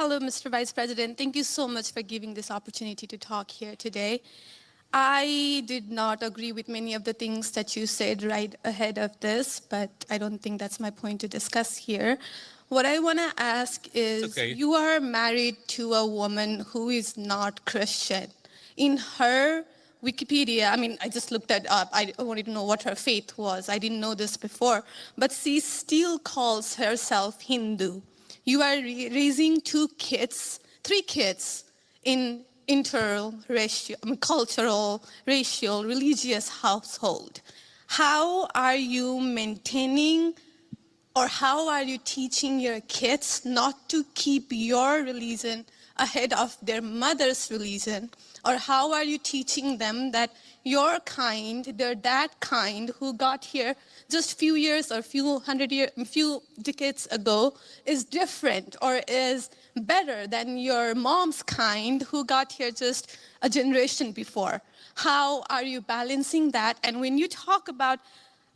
Hello, Mr. Vice President. Thank you so much for giving this opportunity to talk here today. I did not agree with many of the things that you said right ahead of this, but I don't think that's my point to discuss here. What I want to ask is, okay. You are married to a woman who is not Christian. In her Wikipedia, I just looked it up. I wanted to know what her faith was. I didn't know this before, but she still calls herself Hindu. You are raising three kids in cultural, racial, religious household. How are you maintaining or how are you teaching your kids not to keep your religion ahead of their mother's religion? Or how are you teaching them that your kind, they're that kind who got here just few years or few decades ago is different or is better than your mom's kind who got here just a generation before? How are you balancing that? And when you talk about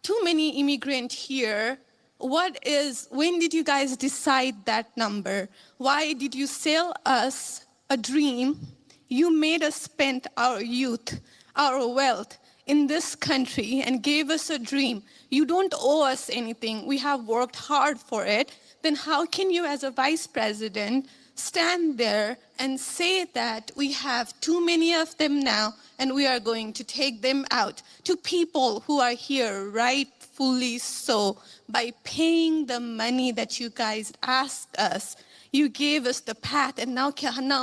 too many immigrants here, when did you guys decide that number? Why did you sell us a dream? You made us spend our youth, our wealth in this country and gave us a dream. You don't owe us anything. We have worked hard for it. Then how can you as a vice president stand there and say that we have too many of them now and we are going to take them out to people who are here rightfully so by paying the money that you guys asked us? You gave us the path, and now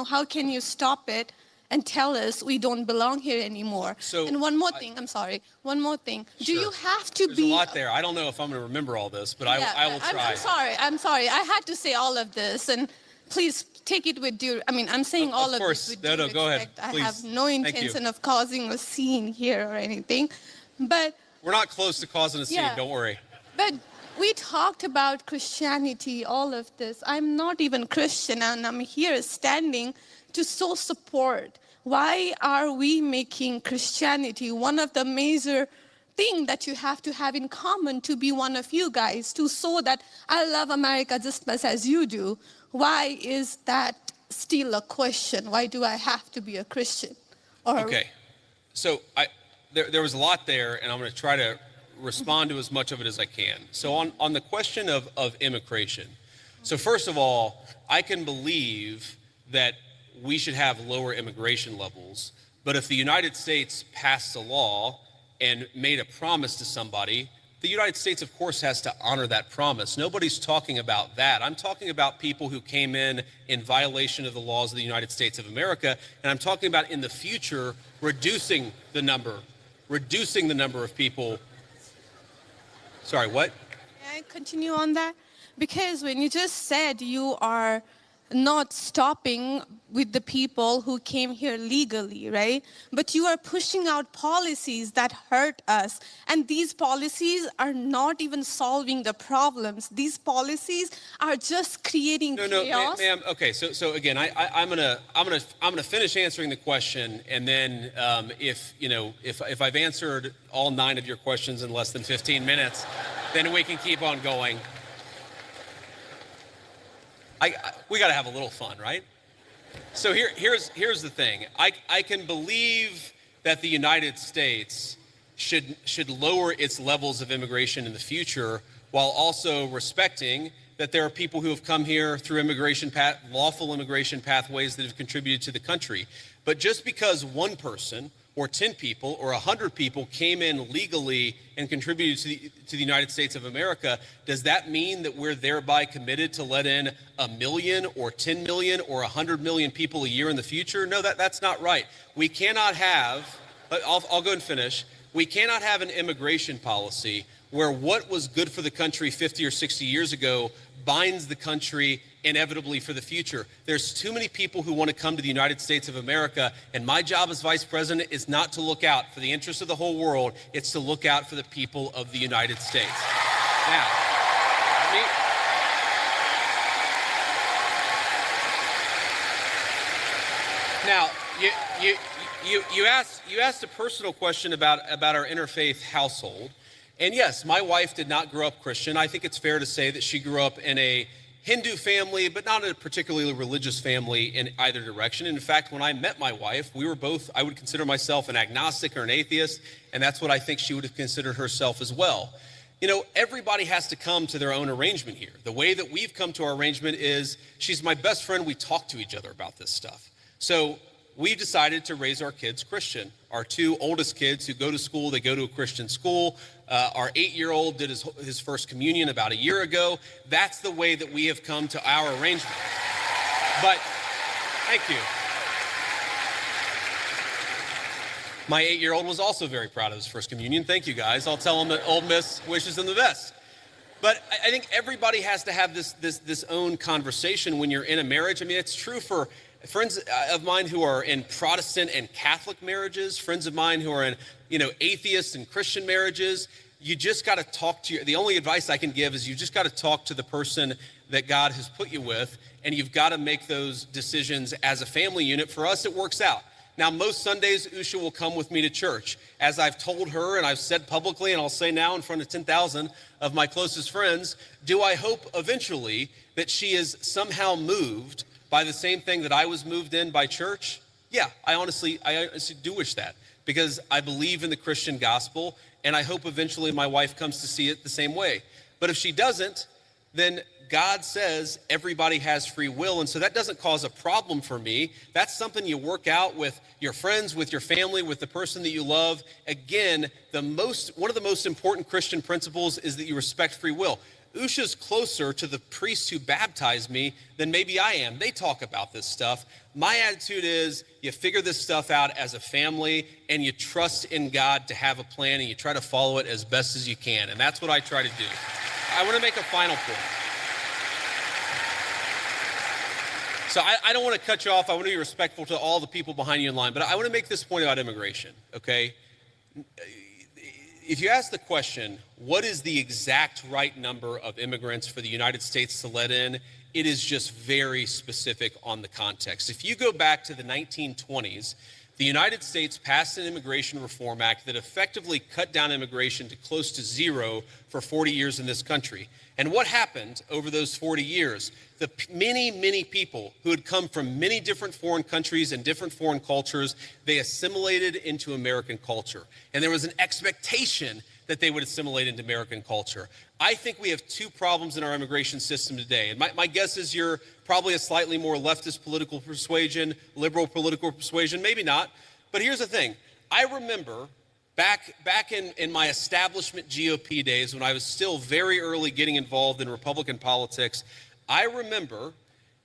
how can you stop it and tell us we don't belong here anymore? And one more thing, I'm sorry, one more thing. Sure. Do you have to There's be... a lot there. I don't know if I'm going to remember all this, but I will try. I'm sorry. I had to say all of this, and please take it with due... I'm saying all of this with due respect. Go ahead, please. I have no intention of causing a scene here or anything, but... We're not close to causing a scene, don't worry. But we talked about Christianity, all of this. I'm not even Christian, and I'm here standing to show support. Why are we making Christianity one of the major things that you have to have in common to be one of you guys, to show that I love America just as much as you do? Why is that still a question? Why do I have to be a Christian? Okay, so there was a lot there, and I'm going to try to respond to as much of it as I can. So on the question of immigration, so first of all, I can believe that we should have lower immigration levels, but if the United States passed a law and made a promise to somebody, the United States, of course, has to honor that promise. Nobody's talking about that. I'm talking about people who came in violation of the laws of the United States of America, and I'm talking about in the future reducing the number of people. Sorry, what? Can I continue on that? Because when you just said you are not stopping with the people who came here legally, right? But you are pushing out policies that hurt us. And these policies are not even solving the problems. These policies are just creating chaos. No, ma'am. Okay, so again, I'm gonna finish answering the question, and then if I've answered all 9 of your questions in less than 15 minutes, then we can keep on going. We got to have a little fun, right? So here's the thing. I can believe that the United States should lower its levels of immigration in the future, while also respecting that there are people who have come here through lawful immigration pathways that have contributed to the country. But just because one person or 10 people or 100 people came in legally and contributed to the United States of America, does that mean that we're thereby committed to let in 1 million or 10 million or 100 million people a year in the future? No, that's not right. We cannot have, I'll go and finish. We cannot have an immigration policy where what was good for the country 50 or 60 years ago binds the country inevitably for the future. There's too many people who want to come to the United States of America, and my job as vice president is not to look out for the interests of the whole world, it's to look out for the people of the United States. Now, you asked a personal question about our interfaith household. And yes, my wife did not grow up Christian. I think it's fair to say that she grew up in a Hindu family, but not a particularly religious family in either direction. In fact, when I met my wife, we were both, I would consider myself an agnostic or an atheist, and that's what I think she would have considered herself as well. You know, everybody has to come to their own arrangement here. The way that we've come to our arrangement is she's my best friend. We talk to each other about this stuff. So we decided to raise our kids Christian. Our two oldest kids who go to school, they go to a Christian school. Our 8-year-old did his first communion about a year ago. That's the way that we have come to our arrangement. But, thank you. My 8-year-old was also very proud of his first communion. Thank you, guys. I'll tell him that Old Miss wishes him the best. But I think everybody has to have this own conversation when you're in a marriage. I mean, it's true for friends of mine who are in Protestant and Catholic marriages, friends of mine who are in, atheist and Christian marriages. You just got to talk to the only advice I can give is you just got to talk to the person that God has put you with, and you've got to make those decisions as a family unit. For us, it works out. Now, most Sundays, Usha will come with me to church. As I've told her and I've said publicly, and I'll say now in front of 10,000 of my closest friends, do I hope eventually that she is somehow moved by the same thing that I was moved in by church? Yeah, I honestly do wish that, because I believe in the Christian gospel, and I hope eventually my wife comes to see it the same way. But if she doesn't, then God says everybody has free will, and so that doesn't cause a problem for me. That's something you work out with your friends, with your family, with the person that you love. Again, one of the most important Christian principles is that you respect free will. Usha's closer to the priests who baptized me than maybe I am. They talk about this stuff. My attitude is you figure this stuff out as a family, and you trust in God to have a plan, and you try to follow it as best as you can. And that's what I try to do. I want to make a final point. So I don't want to cut you off. I want to be respectful to all the people behind you in line, but I want to make this point about immigration, okay? If you ask the question, what is the exact right number of immigrants for the United States to let in, it is just very specific on the context. If you go back to the 1920s, the United States passed an Immigration Reform Act that effectively cut down immigration to close to zero for 40 years in this country. And what happened over those 40 years? The many people who had come from many different foreign countries and different foreign cultures, they assimilated into American culture. And there was an expectation that they would assimilate into American culture. I think we have two problems in our immigration system today. And my guess is you're probably a slightly more leftist political persuasion, liberal political persuasion, maybe not. But here's the thing. I remember back in my establishment GOP days, when I was still very early getting involved in Republican politics, I remember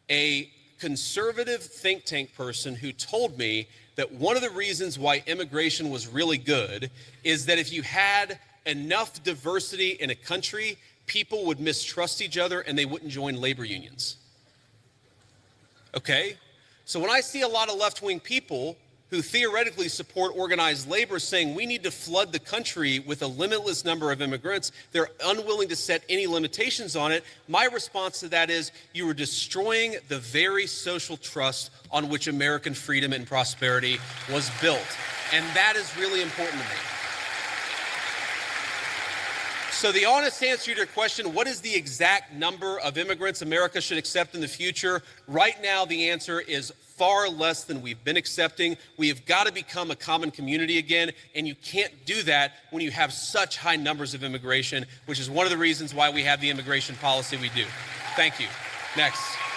a conservative think tank person who told me that one of the reasons why immigration was really good is that if you had enough diversity in a country, people would mistrust each other and they wouldn't join labor unions. Okay? So when I see a lot of left-wing people who theoretically support organized labor saying we need to flood the country with a limitless number of immigrants, they're unwilling to set any limitations on it. My response to that is you are destroying the very social trust on which American freedom and prosperity was built. And that is really important to me. So the honest answer to your question, what is the exact number of immigrants America should accept in the future? Right now, the answer is far less than we've been accepting. We have got to become a common community again, and you can't do that when you have such high numbers of immigration, which is one of the reasons why we have the immigration policy we do. Thank you. Next.